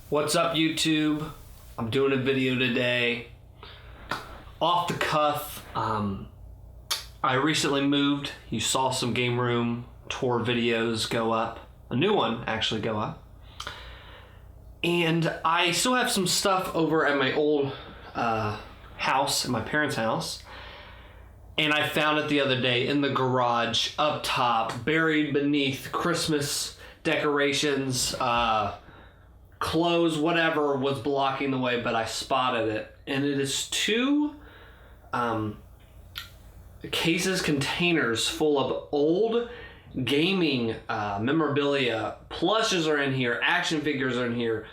What's up, YouTube? I'm doing a video today. Off the cuff, I recently moved. You saw some game room tour videos go up. A new one actually go up. And I still have some stuff over at my old house, in my parents' house. And I found it the other day in the garage, up top, buried beneath Christmas decorations, clothes, whatever was blocking the way, but I spotted it. And it is two containers full of old gaming memorabilia. Plushes are in here, action figures are in here,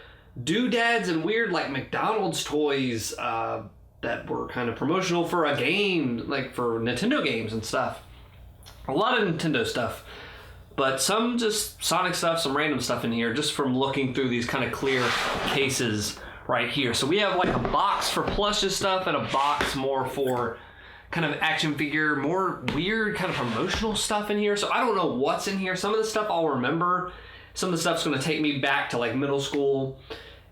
doodads and weird like McDonald's toys that were kind of promotional for a game, like for Nintendo games and stuff. A lot of Nintendo stuff. But some just Sonic stuff, some random stuff in here, just from looking through these kind of clear cases right here. So we have like a box for plushes stuff and a box more for kind of action figure, more weird kind of promotional stuff in here. So I don't know what's in here. Some of the stuff I'll remember. Some of the stuff's going to take me back to like middle school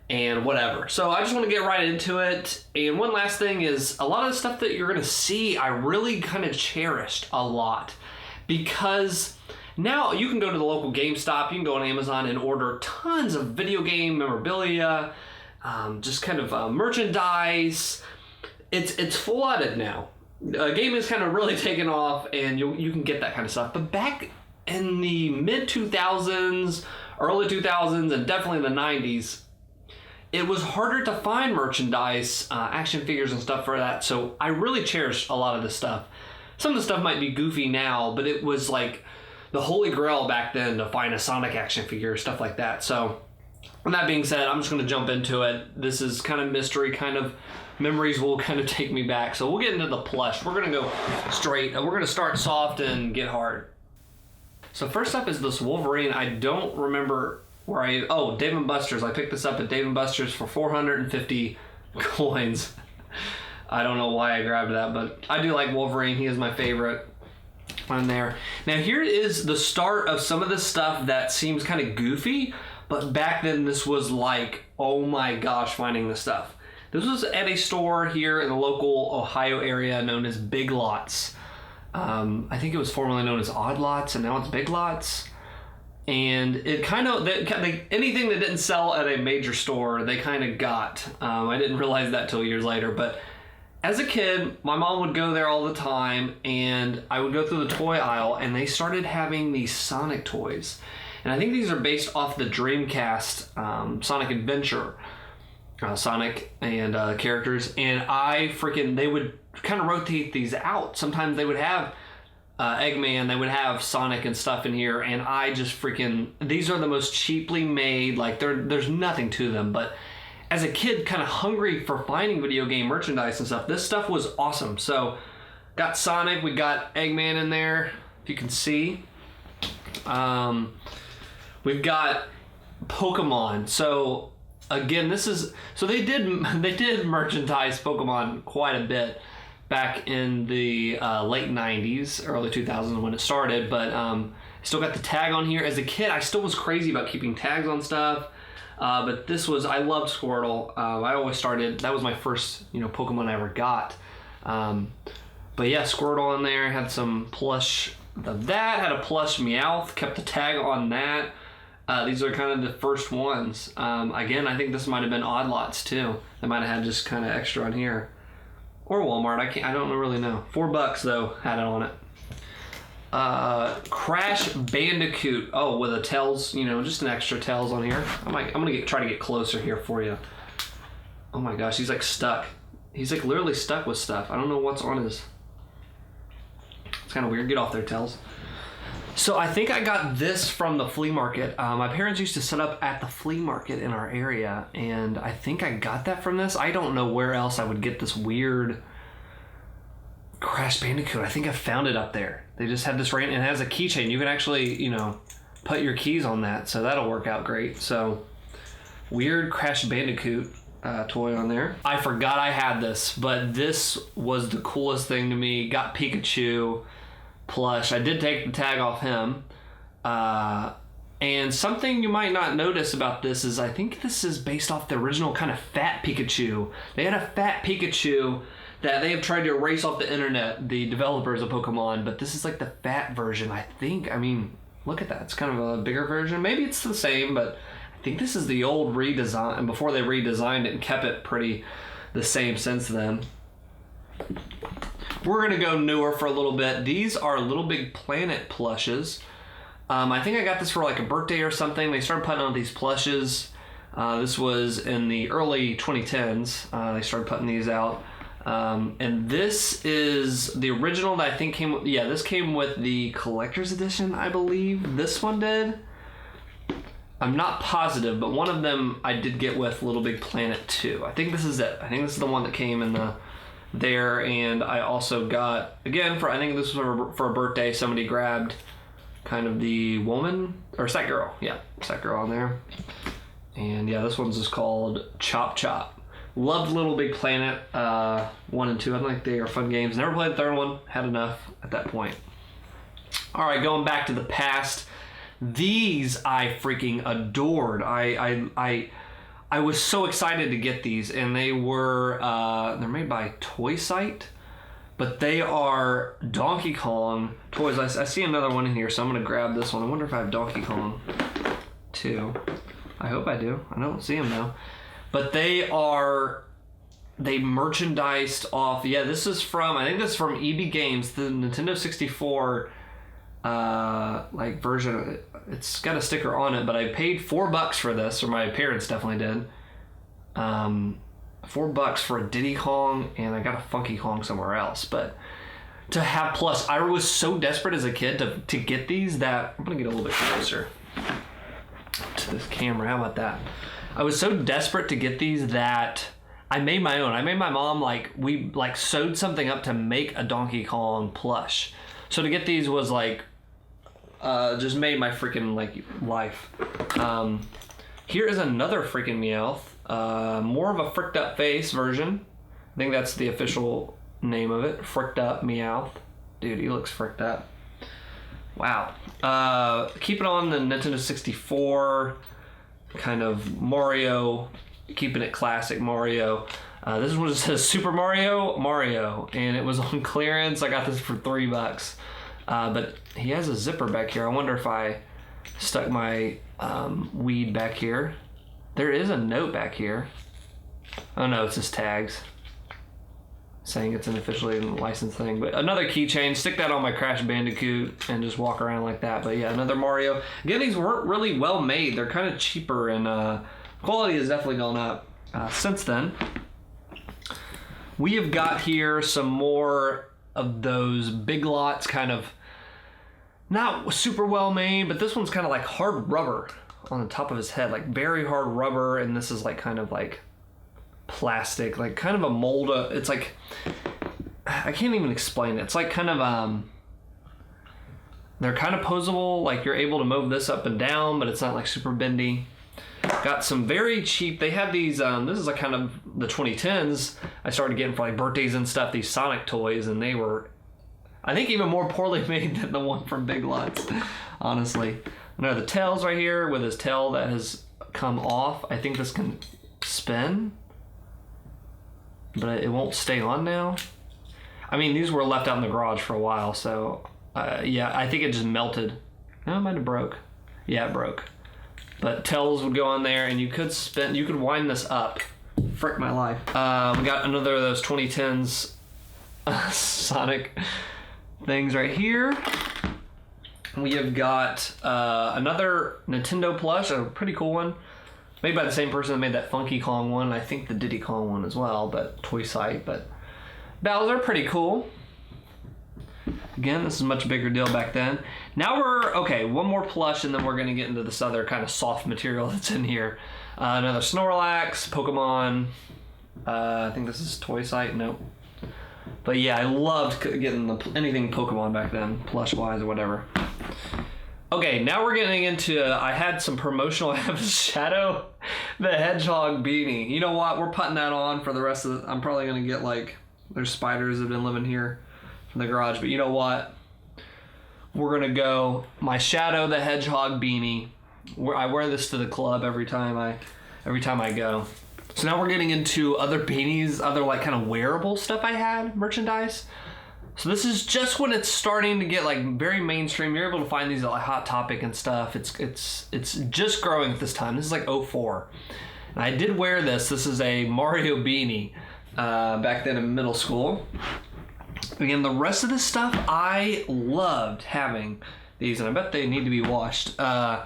and whatever. So I just want to get right into it. And one last thing is, a lot of the stuff that you're going to see, I really kind of cherished a lot. Because now you can go to the local GameStop, you can go on Amazon and order tons of video game memorabilia, just kind of merchandise. It's flooded now. Gaming is kind of really taken off, and you can get that kind of stuff. But back in the mid 2000s, early 2000s, and definitely in the 90s, it was harder to find merchandise, action figures and stuff for that. So I really cherished a lot of this stuff. Some of the stuff might be goofy now, but it was like the holy grail back then to find a Sonic action figure, stuff like that. So with that being said, I'm just going to jump into it. This is kind of mystery, kind of memories will kind of take me back. So we'll get into the plush. We're going to go straight. We're going to start soft and get hard. So first up is this Wolverine. I don't remember where Dave & Buster's. I picked this up at Dave & Buster's for 450 coins. I don't know why I grabbed that, but I do like Wolverine. He is my favorite on there. Now here is the start of some of the stuff that seems kind of goofy, but back then this was like, oh my gosh, finding this stuff. This was at a store here in the local Ohio area known as Big Lots. I think it was formerly known as Odd Lots, and now it's Big Lots. And it kind of, anything that didn't sell at a major store, they kind of got. I didn't realize that till years later, but as a kid, my mom would go there all the time, and I would go through the toy aisle, and they started having these Sonic toys. And I think these are based off the Dreamcast Sonic Adventure. Sonic and characters. And they would kind of rotate these out. Sometimes they would have Eggman, they would have Sonic and stuff in here, and I just these are the most cheaply made, like there's nothing to them, but as a kid, kind of hungry for finding video game merchandise and stuff, this stuff was awesome. So, got Sonic, we got Eggman in there, if you can see. We've got Pokemon. So, again, they did merchandise Pokemon quite a bit back in the late 90s, early 2000s when it started, but still got the tag on here. As a kid, I still was crazy about keeping tags on stuff. But I loved Squirtle. That was my first, Pokemon I ever got. But yeah, Squirtle in there, had some plush of that, had a plush Meowth, kept the tag on that. These are kind of the first ones. Again, I think this might have been Odd Lots too. They might have had just kind of extra on here. Or Walmart, I don't really know. $4 though, had it on it. Crash Bandicoot. Oh, with a Tails, just an extra Tails on here. I'm gonna try to get closer here for you. Oh my gosh, he's like stuck. He's like literally stuck with stuff. I don't know what's on his. It's kind of weird. Get off there, Tails. So I think I got this from the flea market. My parents used to set up at the flea market in our area, and I think I got that from this. I don't know where else I would get this weird Crash Bandicoot. I think I found it up there. They just had this and it has a keychain. You can actually, put your keys on that, so that'll work out great. So, weird Crash Bandicoot toy on there. I forgot I had this, but this was the coolest thing to me. Got Pikachu Plush. I did take the tag off him. And something you might not notice about this is I think this is based off the original kind of fat Pikachu. They had a fat Pikachu that they have tried to erase off the internet, the developers of Pokemon, but this is like the fat version, I think. I mean, look at that. It's kind of a bigger version. Maybe it's the same, but I think this is the old redesign before they redesigned it and kept it pretty the same since then. We're going to go newer for a little bit. These are Little Big Planet plushes. I think I got this for like a birthday or something. They started putting out these plushes. This was in the early 2010s. They started putting these out. And this is the original that I think came with, this came with the collector's edition, I believe. This one did. I'm not positive, but one of them I did get with Little Big Planet 2. I think this is it. I think this is the one that came in there. And I also got, again, I think this was for a birthday, somebody grabbed kind of the woman, or Sat Girl. Yeah, Sat Girl on there. And yeah, this one's just called Chop Chop. Loved Little Big Planet 1 and 2. I think they are fun games. Never played the third one. Had enough at that point. All right, going back to the past. These I freaking adored. I was so excited to get these, and they were they're made by Toy Site. But they are Donkey Kong toys. I see another one in here, so I'm going to grab this one. I wonder if I have Donkey Kong too. I hope I do. I don't see them now. But they merchandised off. Yeah, this is from, I think this is from EB Games, the Nintendo 64 like version of it. It's got a sticker on it, but I paid $4 for this, or my parents definitely did. $4 for a Diddy Kong, and I got a Funky Kong somewhere else. But to have plus, I was so desperate as a kid to get these that I'm gonna get a little bit closer to this camera. How about that? I was so desperate to get these that I made my own. I made my mom we sewed something up to make a Donkey Kong plush. So to get these was just made my freaking life. Here is another freaking Meowth. More of a fricked up face version. I think that's the official name of it. Fricked up Meowth. Dude, he looks fricked up. Wow. Keeping on the Nintendo 64 kind of Mario, keeping it classic Mario. This one just says Super Mario, and it was on clearance. I got this for $3. But he has a zipper back here. I wonder if I stuck my weed back here. There is a note back here. Oh no, it's just tags saying it's an officially licensed thing. But another keychain. Stick that on my Crash Bandicoot and just walk around like that. But yeah, another Mario. Again, these weren't really well made. They're kind of cheaper, and quality has definitely gone up since then. We have got here some more of those Big Lots, kind of not super well made, but this one's kind of like hard rubber on the top of his head, like very hard rubber, and this is like kind of like plastic, like kind of a mold. It's like, I can't even explain it. It's like kind of they're kind of posable, like you're able to move this up and down, but it's not like super bendy. Got some very cheap, they have these, this is like kind of the 2010s, I started getting for like birthdays and stuff, these Sonic toys, and they were, I think, even more poorly made than the one from Big Lots, honestly. Now the tail's right here with his tail that has come off. I think this can spin, but it won't stay on now. I mean, these were left out in the garage for a while, so yeah, I think it just melted. No, it might have broke. Yeah, it broke. But tails would go on there, and you could spin, you could wind this up. Frick my life. We got another of those 2010s Sonic things right here. We have got another Nintendo plush, a pretty cool one, made by the same person that made that Funky Kong one. I think the Diddy Kong one as well, but Toy Site. But Bowser, pretty cool. Again, this is a much bigger deal back then. Now okay, one more plush, and then we're going to get into this other kind of soft material that's in here. Another Snorlax, Pokemon. I think this is Toy Site. Nope. But yeah, I loved getting anything Pokemon back then, plush-wise or whatever. Okay, now we're getting into, I had some promotional, I have a Shadow the Hedgehog beanie. You know what? We're putting that on for the rest of the, I'm probably going to get there's spiders that have been living here from the garage, but you know what? We're going to go my Shadow the Hedgehog beanie. I wear this to the club every time I go. So now we're getting into other beanies, other like kind of wearable stuff I had, merchandise. So this is just when it's starting to get like very mainstream. You're able to find these at like Hot Topic and stuff. It's just growing at this time. This is like 04. And I did wear this. This is a Mario beanie back then in middle school. Again, the rest of this stuff, I loved having these, and I bet they need to be washed. So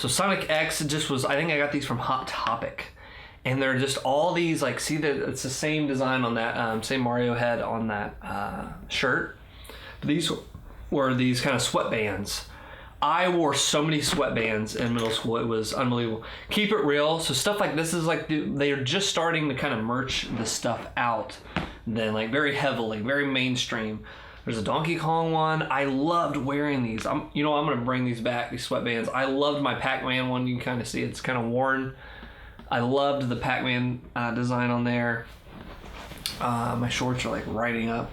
Sonic X just was, I think I got these from Hot Topic. And they're just all these, like, see that it's the same design on that, same Mario head on that shirt. But these were these kind of sweatbands. I wore so many sweatbands in middle school. It was unbelievable. Keep it real. So stuff like this is like, they're just starting to kind of merch this stuff out then, like very heavily, very mainstream. There's a Donkey Kong one. I loved wearing these. I'm going to bring these back, these sweatbands. I loved my Pac-Man one. You can kind of see it's kind of worn. I loved the Pac-Man design on there. My shorts are like riding up.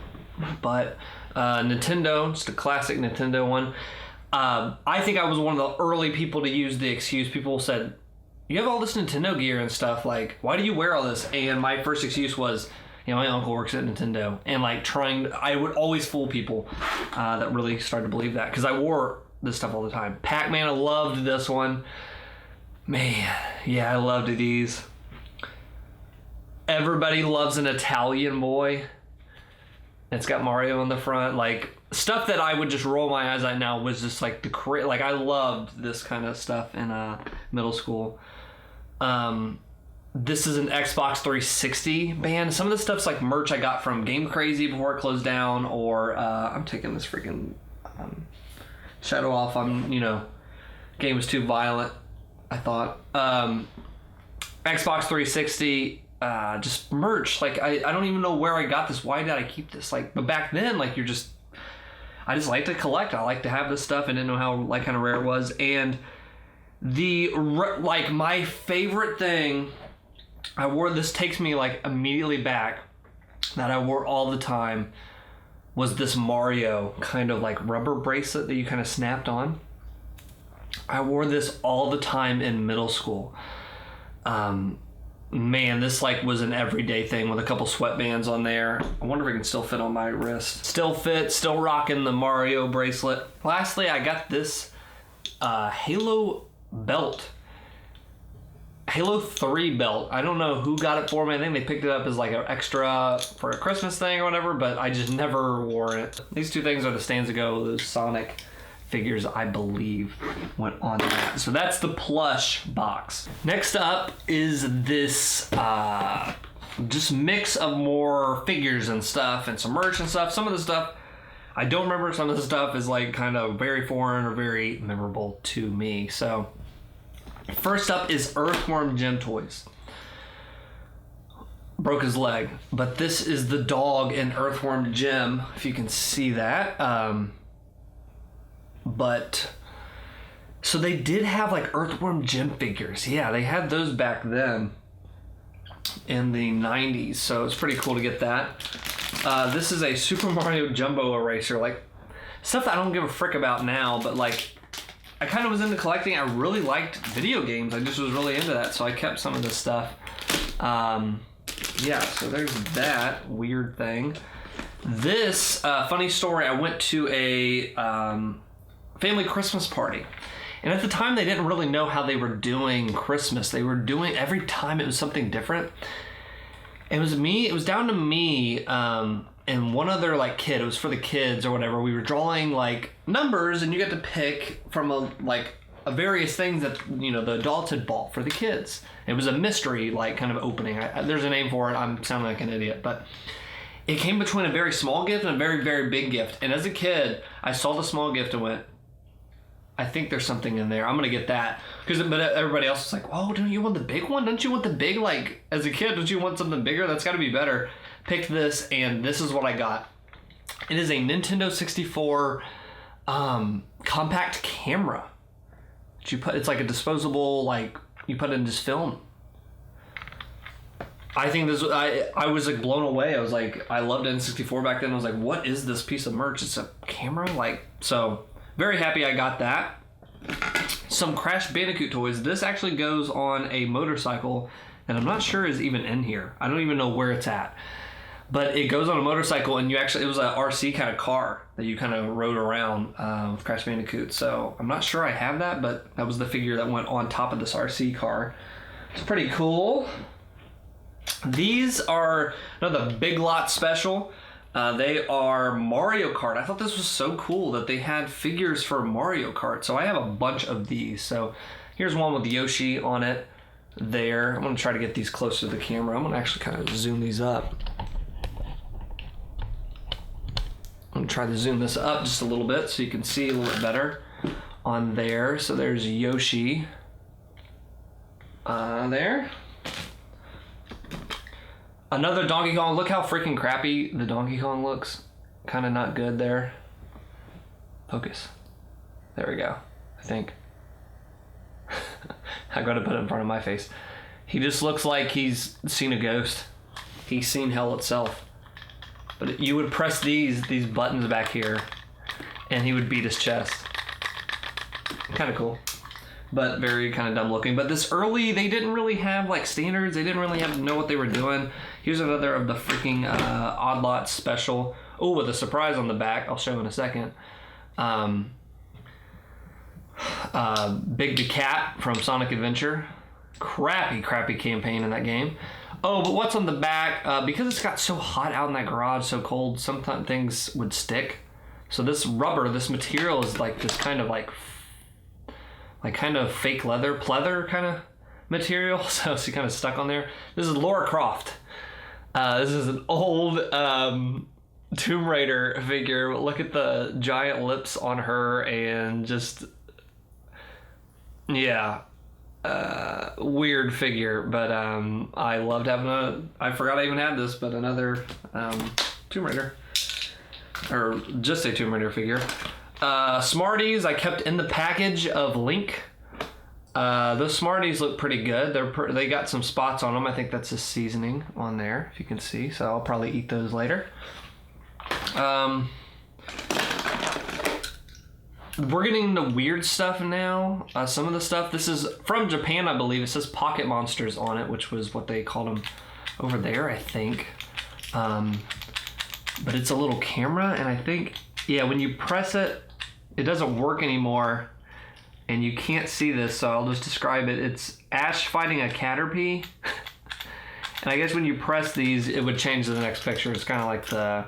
But Nintendo, just a classic Nintendo one. I think I was one of the early people to use the excuse. People said, you have all this Nintendo gear and stuff. Like, why do you wear all this? And my first excuse was, my uncle works at Nintendo. And like I would always fool people that really started to believe that. Because I wore this stuff all the time. Pac-Man, I loved this one. Man, yeah, I loved these. Everybody loves an Italian boy. It's got Mario on the front. Like, stuff that I would just roll my eyes at now was just like like I loved this kind of stuff in middle school. This is an Xbox 360 band. Some of the stuff's like merch I got from Game Crazy before it closed down, or I'm taking this freaking shadow off. Game was too violent, I thought. Xbox 360, just merch. Like, I don't even know where I got this. Why did I keep this? Like, but back then, like, I just like to collect. I like to have this stuff. I didn't know how, like, kind of rare it was. And my favorite thing, I wore, this takes me, like, immediately back, that I wore all the time, was this Mario kind of, like, rubber bracelet that you kind of snapped on. I wore this all the time in middle school. Man, this like was an everyday thing with a couple sweatbands on there. I wonder if it can still fit on my wrist. Still fit, still rocking the Mario bracelet. Lastly, I got this Halo belt. Halo 3 belt. I don't know who got it for me. I think they picked it up as like an extra for a Christmas thing or whatever, but I just never wore it. These two things are the stands ago, those Sonic figures, I believe, went on that. So that's the plush box. Next up is this just mix of more figures and stuff and some merch and stuff. Some of the stuff I don't remember. Some of the stuff is like kind of very foreign or very memorable to me. So first up is Earthworm Jim toys. Broke his leg, but this is the dog in Earthworm Jim, if you can see that. But so they did have like Earthworm Jim figures. Yeah, they had those back then in the 90s. So it's pretty cool to get that. This is a Super Mario Jumbo Eraser, like stuff that I don't give a frick about now, but like I kind of was into collecting. I really liked video games. I just was really into that, so I kept some of this stuff. Yeah, so there's that weird thing. This funny story, I went to a family Christmas party. And at the time, they didn't really know how they were doing Christmas. They were doing, every time it was something different. It was down to me and one other like kid. It was for the kids or whatever. We were drawing like numbers, and you get to pick from a various things that, the adults had bought for the kids. It was a mystery, like, kind of opening. There's a name for it. I'm sounding like an idiot, but it came between a very small gift and a very, very big gift. And as a kid, I saw the small gift and went, I think there's something in there. I'm going to get that. But everybody else was like, oh, don't you want the big one? Don't you want the big, like, as a kid, don't you want something bigger? That's got to be better. Picked this, and this is what I got. It is a Nintendo 64 compact camera. It's like a disposable, like, you put in this film. I think this, I was like blown away. I was like, I loved N64 back then. I was like, what is this piece of merch? It's a camera? Like, so very happy I got that. some Crash Bandicoot toys. This actually goes on a motorcycle that I'm not sure is even in here. I don't even know where it's at. But it goes on a motorcycle, and it was an RC kind of car that you kind of rode around with Crash Bandicoot. So I'm not sure I have that, but that was the figure that went on top of this RC car. It's pretty cool. These are another Big Lot special. They are Mario Kart. I thought this was so cool that they had figures for Mario Kart. So I have a bunch of these. So here's one with Yoshi on it there. I'm going to try to get these closer to the camera. I'm going to actually kind of zoom these up. I'm going to try to zoom this up just a little bit so you can see a little bit better on there. So there's Yoshi there. Another Donkey Kong. Look how freaking crappy the Donkey Kong looks. Kind of not good there. Focus. There we go. I think. I gotta put it in front of my face. He just looks like he's seen a ghost. He's seen hell itself. But you would press these buttons back here, and he would beat his chest. Kind of cool. But very kind of dumb looking. But this early, they didn't really have like standards. They didn't really have to know what they were doing. Here's another of the freaking Odd Lots special. Oh, with a surprise on the back. I'll show in a second. Big the Cat from Sonic Adventure. Crappy campaign in that game. Oh, but what's on the back? Because it's got so hot out in that garage, so cold, sometimes things would stick. So this rubber, this material is like this kind of like kind of fake leather, pleather kind of material. So she kind of stuck on there. This is Lara Croft. This is an old Tomb Raider figure. Look at the giant lips on her and just, yeah, weird figure. But I loved having I forgot I even had this, but another Tomb Raider, or just a Tomb Raider figure. Smarties I kept in the package of Link. Those Smarties look pretty good. They got some spots on them. I think that's a seasoning on there, if you can see. So I'll probably eat those later. We're getting into weird stuff now. Some of the stuff, this is from Japan, I believe. It says Pocket Monsters on it, which was what they called them over there, I think. But it's a little camera, and I think, yeah, when you press it, it doesn't work anymore, and you can't see this, so I'll just describe it. It's Ash fighting a Caterpie, and I guess when you press these, it would change to the next picture. It's kind of like the,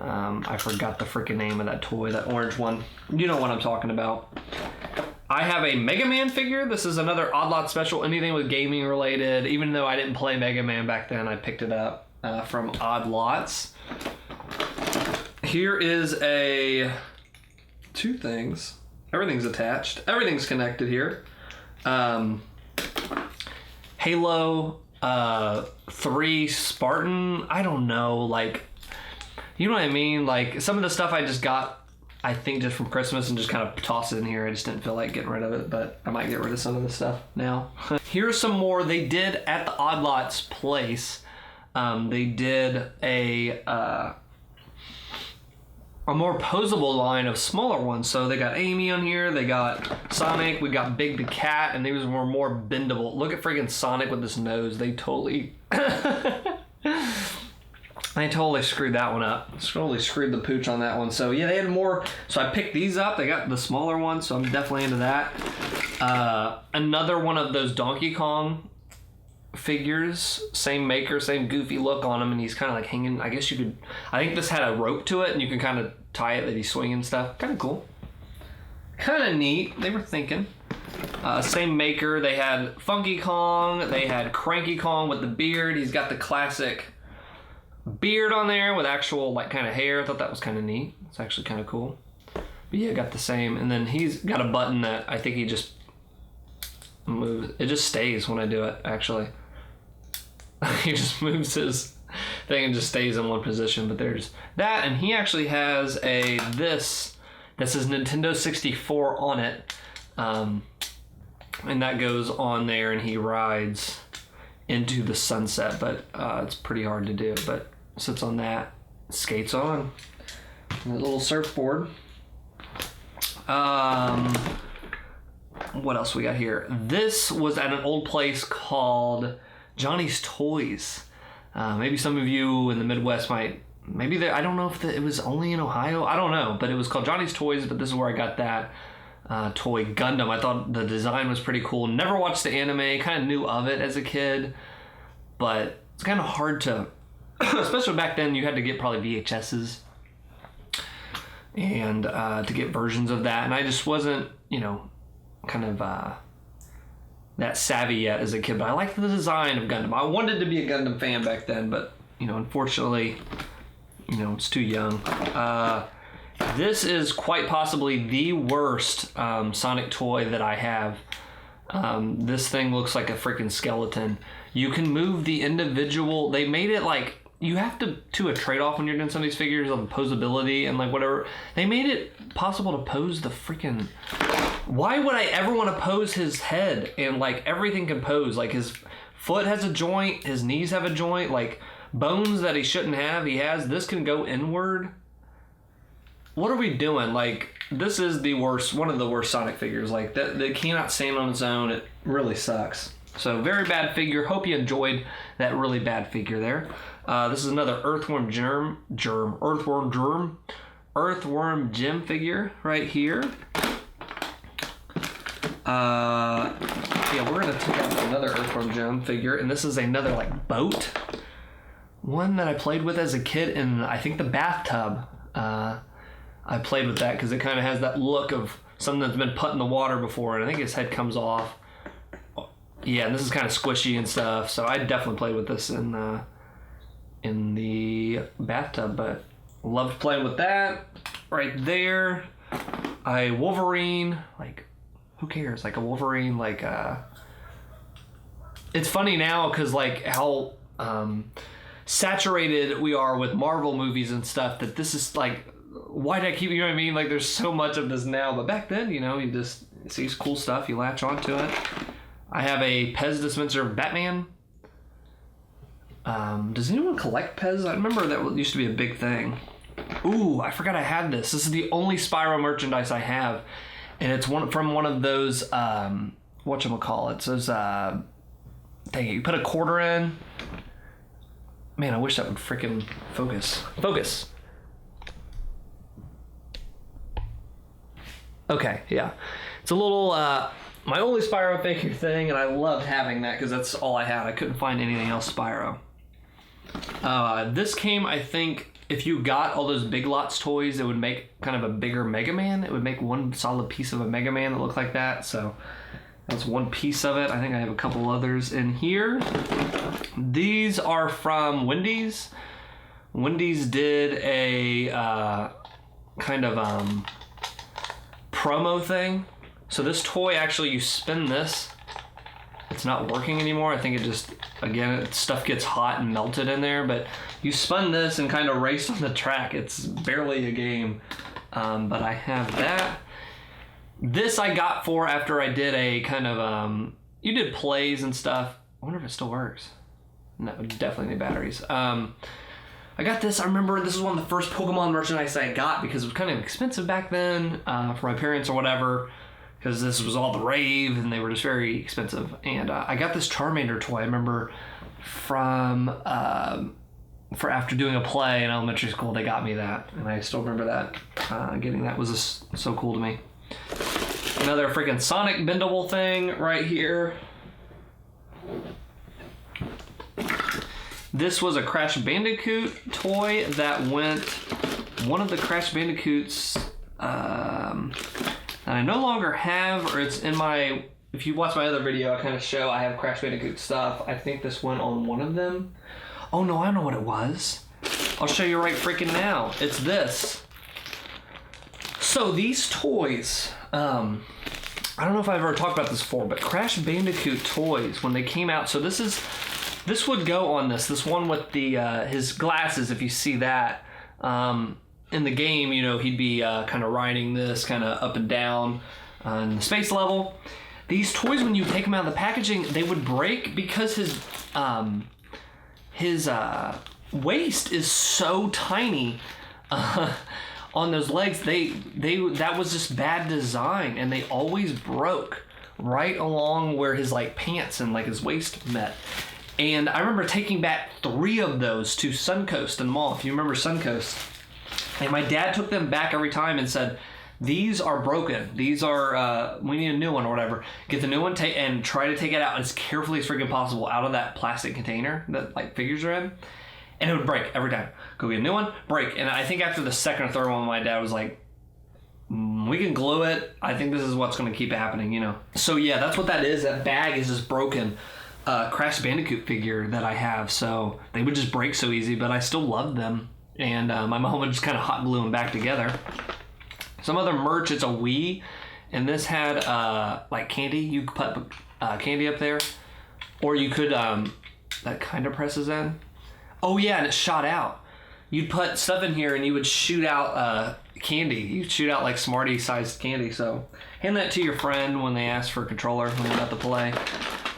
I forgot the freaking name of that toy, that orange one. You know what I'm talking about. I have a Mega Man figure. This is another Odd Lot special, anything with gaming related. Even though I didn't play Mega Man back then, I picked it up from Odd Lots. Here is two things. Everything's attached. Everything's connected here. Halo 3 Spartan. I don't know, like, you know what I mean? Like, some of the stuff I just got, I think, just from Christmas and just kind of tossed it in here. I just didn't feel like getting rid of it, but I might get rid of some of the stuff now. Here's some more they did at the Odd Lots place. They did a more posable line of smaller ones. So they got Amy on here, they got Sonic, we got Big the Cat, and these were more bendable. Look at freaking Sonic with this nose. They totally they totally screwed that one up. Totally screwed the pooch on that one. So yeah, they had more. So I picked these up. They got the smaller ones, so I'm definitely into that. Another one of those Donkey Kong figures, same maker, same goofy look on him, and he's kind of like hanging. I guess you could, I think this had a rope to it, and you can kind of tie it that he's swinging stuff. Kind of cool. Kind of neat. They were thinking. Same maker. They had Funky Kong. They had Cranky Kong with the beard. He's got the classic beard on there with actual like kind of hair. I thought that was kind of neat. It's actually kind of cool. But yeah, got the same. And then he's got a button that I think he just moves. It just stays when I do it, actually. He just moves his thing and just stays in one position. But there's that, and he actually has this says Nintendo 64 on it, and that goes on there, and he rides into the sunset. But it's pretty hard to do. But sits on that, skates on, and a little surfboard. What else we got here? This was at an old place called Johnny's Toys. Maybe some of you in the Midwest might, I don't know if it was only in Ohio. I don't know, but it was called Johnny's Toys, but this is where I got that toy Gundam. I thought the design was pretty cool. Never watched the anime, kind of knew of it as a kid, but it's kind of hard to, especially back then, you had to get probably VHSs and to get versions of that, and I just wasn't, kind of that savvy yet as a kid, but I liked the design of Gundam. I wanted to be a Gundam fan back then, but, unfortunately, it's too young. This is quite possibly the worst Sonic toy that I have. This thing looks like a freaking skeleton. You can move the individual, they made it like, you have to do a trade-off when you're doing some of these figures of posability and like whatever. They made it possible to pose the freaking... Why would I ever want to pose his head? And like everything can pose. Like his foot has a joint, his knees have a joint, like bones that he shouldn't have, he has. This can go inward. What are we doing? Like, this is the worst, one of the worst Sonic figures. Like, that cannot stand on its own. It really sucks. So, very bad figure. Hope you enjoyed that really bad figure there. This is another Earthworm Jim figure right here. Yeah, we're going to take out another Earthworm Jim figure, and this is another, like, boat. One that I played with as a kid in, I think, the bathtub. I played with that because it kind of has that look of something that's been put in the water before, and I think his head comes off. Yeah, and this is kind of squishy and stuff, so I definitely played with this in the bathtub, but loved playing with that. Right there, a Wolverine, like, who cares? Like a Wolverine, like, it's funny now because, like, how saturated we are with Marvel movies and stuff that this is, like, why did I keep, you know what I mean? Like, there's so much of this now, but back then, you just see cool stuff, you latch onto it. I have a Pez Dispenser Batman. Does anyone collect Pez? I remember that used to be a big thing. Ooh, I forgot I had this. This is the only Spyro merchandise I have, and it's from one of those, whatchamacallits, those, dang it, you put a quarter in. Man, I wish that would freaking focus. Focus. Okay, yeah. It's a little, my only Spyro figure thing, and I loved having that because that's all I had. I couldn't find anything else Spyro. This came, I think, if you got all those Big Lots toys, it would make kind of a bigger Mega Man. It would make one solid piece of a Mega Man that looked like that, so that's one piece of it. I think I have a couple others in here. These are from Wendy's. Wendy's did a kind of promo thing. So this toy, actually, you spin this. It's not working anymore. I think it just, again, stuff gets hot and melted in there. But you spun this and kind of raced on the track. It's barely a game. But I have that. This I got for after I did a kind of, you did plays and stuff. I wonder if it still works. No, definitely need batteries. I got this. I remember this was one of the first Pokemon merchandise I got because it was kind of expensive back then for my parents or whatever, because this was all the rave and they were just very expensive. And I got this Charmander toy. I remember from for after doing a play in elementary school, they got me that, and I still remember that. Getting that was just so cool to me. Another freaking Sonic bendable thing right here. This was a Crash Bandicoot toy that went, one of the Crash Bandicoots that I no longer have, or it's in my, if you watch my other video, I kind of show I have Crash Bandicoot stuff. I think this went on one of them. Oh no, I know what it was. I'll show you right freaking now. It's this. So these toys, I don't know if I've ever talked about this before, but Crash Bandicoot toys, when they came out, so this would go on this one with the his glasses, if you see that. In the game, he'd be kind of riding this kind of up and down on the space level. These toys, when you take them out of the packaging, they would break because his waist is so tiny on those legs. That was just bad design, and they always broke. right along where his like pants and like his waist met. And I remember taking back 3 of those to Suncoast and Mall, if you remember Suncoast. And my dad took them back every time and said, these are broken. These are, we need a new one or whatever. Get the new one and try to take it out as carefully as freaking possible out of that plastic container that like figures are in. And it would break every time. Go get a new one, break. And I think after the second or third one, my dad was like, we can glue it. I think this is what's going to keep happening, you know. So yeah, that's what that is. That bag is this broken Crash Bandicoot figure that I have. So they would just break so easy, but I still loved them. And my mom would just kind of hot glue them back together. Some other merch, it's a Wii, and this had like candy. You could put candy up there, or you could that kind of presses in. Oh yeah, and it shot out. You'd put stuff in here, and you would shoot out candy. You'd shoot out like Smartie-sized candy. So hand that to your friend when they ask for a controller when they're about to play.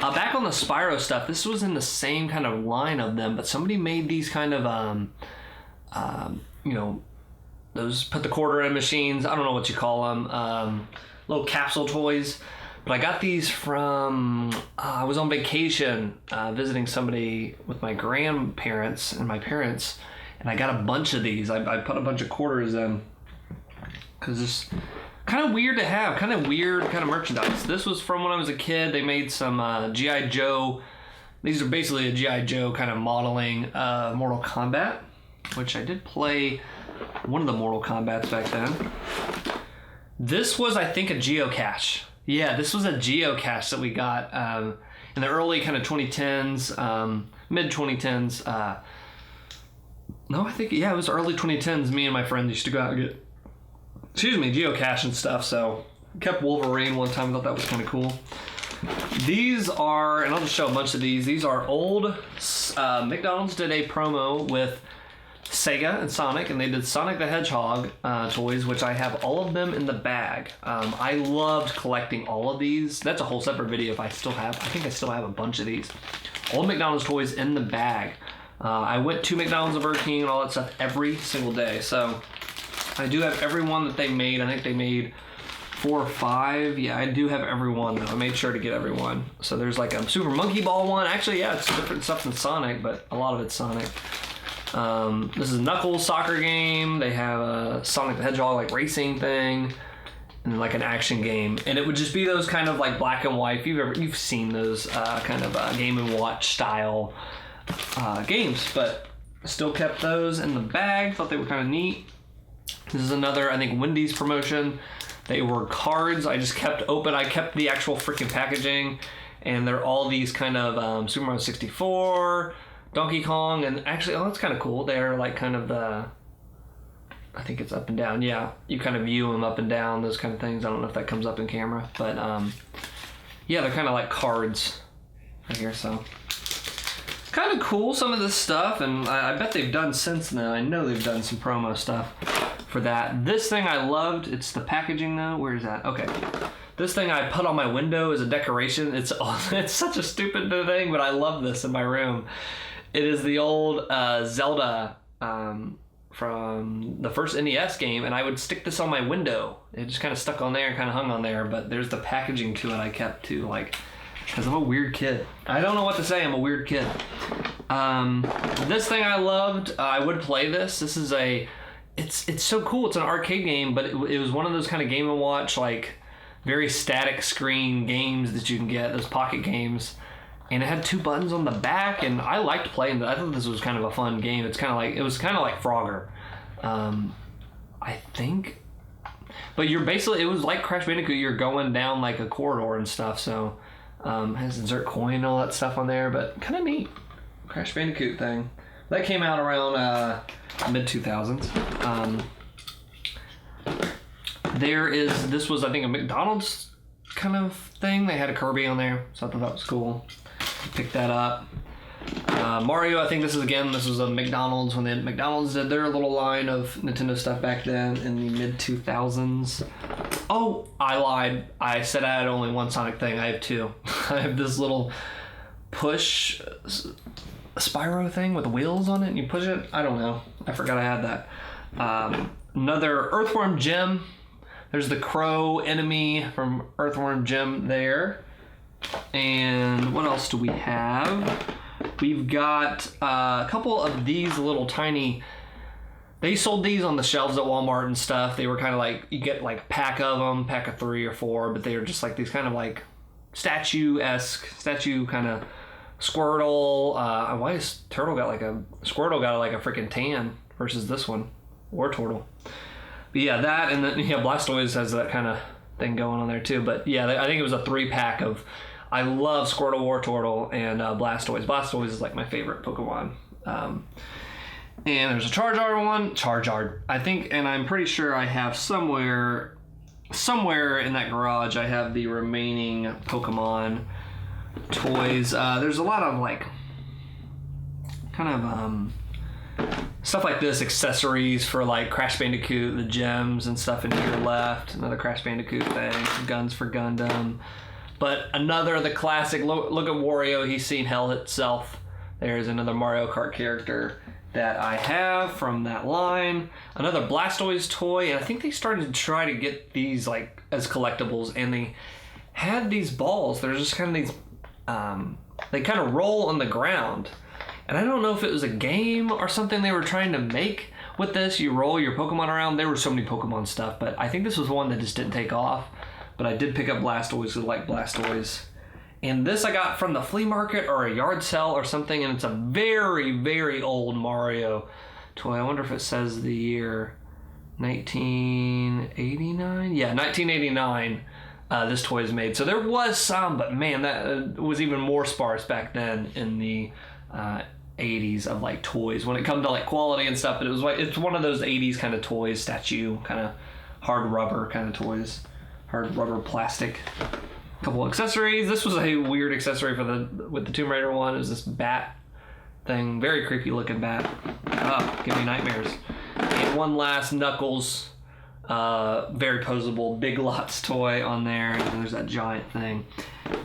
Back on the Spyro stuff, this was in the same kind of line of them, but somebody made these kind of you know, those put the quarter in machines. I don't know what you call them. Little capsule toys. But I got these from, I was on vacation visiting somebody with my grandparents and my parents. And I got a bunch of these. I put a bunch of quarters in. Because it's kind of weird to have. Kind of weird kind of merchandise. This was from when I was a kid. They made some G.I. Joe. These are basically a G.I. Joe kind of modeling Mortal Kombat. Which I did play one of the Mortal Kombats back then. This was, I think, a geocache. Yeah, this was a geocache that we got in the early kind of 2010s, mid 2010s. No, I think, yeah, it was early 2010s. Me and my friends used to go out and get, geocache and stuff. So kept Wolverine one time. I thought that was kind of cool. These are, and I'll just show a bunch of these. These are old, McDonald's did a promo with Sega and Sonic, and they did Sonic the Hedgehog toys, which I have all of them in the bag. I loved collecting all of these. That's a whole separate video if I still have. I think I still have a bunch of these. Old McDonald's toys in the bag. I went to McDonald's and Burger King and all that stuff every single day. So I do have every one that they made. I think they made 4 or 5. Yeah, I do have every one though. I made sure to get every one. So there's like a Super Monkey Ball one. Actually, yeah, it's different stuff than Sonic, but a lot of it's Sonic. This is Knuckles soccer game. They have a Sonic the Hedgehog like racing thing, and like an action game. And it would just be those kind of like black and white. If you've seen those kind of Game and Watch style games, but still kept those in the bag. Thought they were kind of neat. This is another, I think, Wendy's promotion. They were cards. I just kept open. I kept the actual freaking packaging, and they're all these kind of Super Mario 64. Donkey Kong, and actually, oh, that's kind of cool. They're like kind of the, I think it's up and down. Yeah, you kind of view them up and down, those kind of things. I don't know if that comes up in camera, but yeah, they're kind of like cards right here, so it's kind of cool, some of this stuff, and I bet they've done since then. I know they've done some promo stuff for that. This thing I loved. It's the packaging though. Where is that? Okay. This thing I put on my window as a decoration. It's such a stupid thing, but I love this in my room. It is the old Zelda from the first NES game, and I would stick this on my window. It just kind of stuck on there and kind of hung on there, but there's the packaging to it I kept too, like, because I'm a weird kid. I don't know what to say, I'm a weird kid. This thing I loved, I would play this. This is it's so cool. It's an arcade game, but it was one of those kind of Game & Watch, like, very static screen games that you can get, those pocket games. And it had 2 buttons on the back, and I liked playing that. I thought this was kind of a fun game. It was kind of like Frogger, I think. But it was like Crash Bandicoot. You're going down like a corridor and stuff. So has insert coin and all that stuff on there, but kind of neat. Crash Bandicoot thing that came out around mid 2000s. This was, I think, a McDonald's kind of thing. They had a Kirby on there, so I thought that was cool. Pick that up. Mario, I think this was a McDonald's when McDonald's did their little line of Nintendo stuff back then in the mid 2000s. Oh, I lied. I said I had only one Sonic thing. I have 2. I have this little push Spyro thing with wheels on it, and you push it. I don't know. I forgot I had that. Another Earthworm Jim There's the crow enemy from Earthworm Jim there. And what else do we have? We've got a couple of these little tiny... They sold these on the shelves at Walmart and stuff. They were kind of like, you get like a pack of them, pack of 3 or 4, but they were just like these kind of like statue-esque, statue kind of Squirtle. Why is Squirtle got like a freaking tan versus this one? Or Turtle. But yeah, that, and then Blastoise has that kind of thing going on there too. But yeah, I think it was a 3-pack of, I love Squirtle, War Turtle, and Blastoise. Blastoise is like my favorite Pokemon. And there's a Charizard, I think, and I'm pretty sure I have somewhere in that garage, I have the remaining Pokemon toys. There's a lot of like, kind of stuff like this, accessories for like Crash Bandicoot, the gems and stuff in here left. Another Crash Bandicoot thing, some guns for Gundam. But another, the classic, look at Wario, he's seen hell itself. There's another Mario Kart character that I have from that line. Another Blastoise toy, and I think they started to try to get these like as collectibles, and they had these balls. They're just kind of these, they kind of roll on the ground. And I don't know if it was a game or something they were trying to make with this. You roll your Pokemon around. There were so many Pokemon stuff, but I think this was one that just didn't take off. But I did pick up Blastoise, I like Blastoise. And this I got from the flea market or a yard sale or something, and it's a very, very old Mario toy. I wonder if it says the year 1989? Yeah, 1989 this toy is made. So there was some, but man, that was even more sparse back then in the 80s of like toys when it comes to like quality and stuff. But it was like, it's one of those 80s kind of toys, statue, kind of hard rubber kind of toys. Hard rubber plastic. Couple accessories. This was a weird accessory for with the Tomb Raider one. It was this bat thing, very creepy looking bat. Oh, give me nightmares. And one last Knuckles, very posable Big Lots toy on there. And there's that giant thing.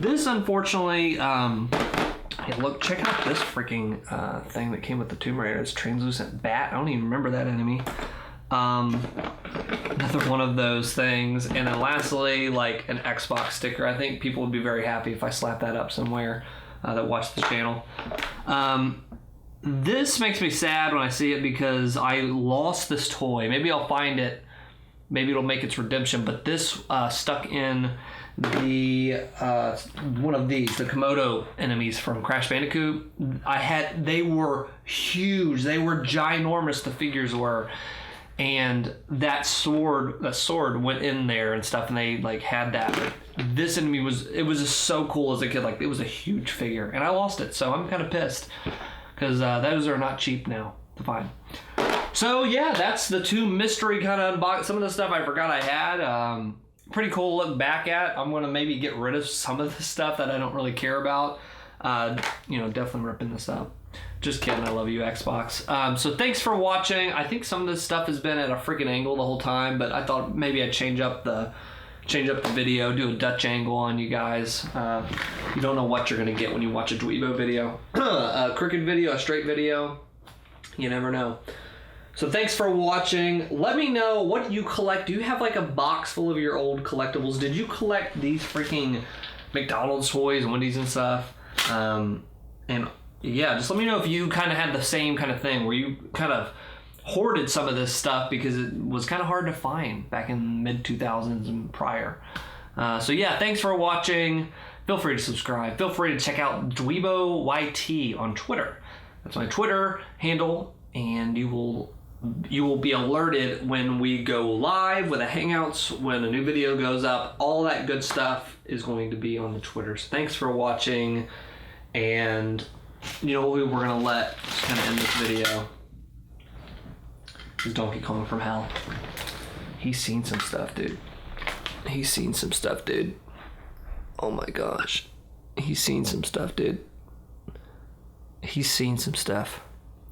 This, unfortunately, hey, look, check out this freaking thing that came with the Tomb Raider. It's translucent bat. I don't even remember that enemy. Another one of those things. And then lastly, like an Xbox sticker. I think people would be very happy if I slap that up somewhere that watch the channel. This makes me sad when I see it because I lost this toy. Maybe I'll find it. Maybe it'll make its redemption. But this stuck in the one of these, the Komodo enemies from Crash Bandicoot. They were huge. They were ginormous, the figures were. And the sword went in there and stuff, and they like had that. Like, this enemy was just so cool as a kid. Like, it was a huge figure, and I lost it, so I'm kind of pissed because those are not cheap now to find. So yeah, that's the 2 mystery kind of unbox. Some of the stuff I forgot I had. Pretty cool to look back at. I'm gonna maybe get rid of some of the stuff that I don't really care about. Definitely ripping this up. Just kidding, I love you, Xbox. So thanks for watching. I think some of this stuff has been at a freaking angle the whole time, but I thought maybe I'd change up the video, do a Dutch angle on you guys. You don't know what you're gonna get when you watch a Dweebo video. A crooked video, a straight video. You never know. So thanks for watching. Let me know, what do you collect? Do you have like a box full of your old collectibles? Did you collect these freaking McDonald's toys and Wendy's and stuff? And yeah, just let me know if you kind of had the same kind of thing where you kind of hoarded some of this stuff because it was kind of hard to find back in mid-2000s and prior. So yeah, thanks for watching. Feel free to subscribe. Feel free to check out DweeboYT on Twitter. That's my Twitter handle, and you will be alerted when we go live with the Hangouts, when a new video goes up. All that good stuff is going to be on the Twitter. So thanks for watching, and you know what we're gonna let just kind of end this video is Donkey Kong from hell. He's seen some stuff, dude. He's seen some stuff, dude. Oh my gosh. He's seen some stuff, dude. He's seen some stuff.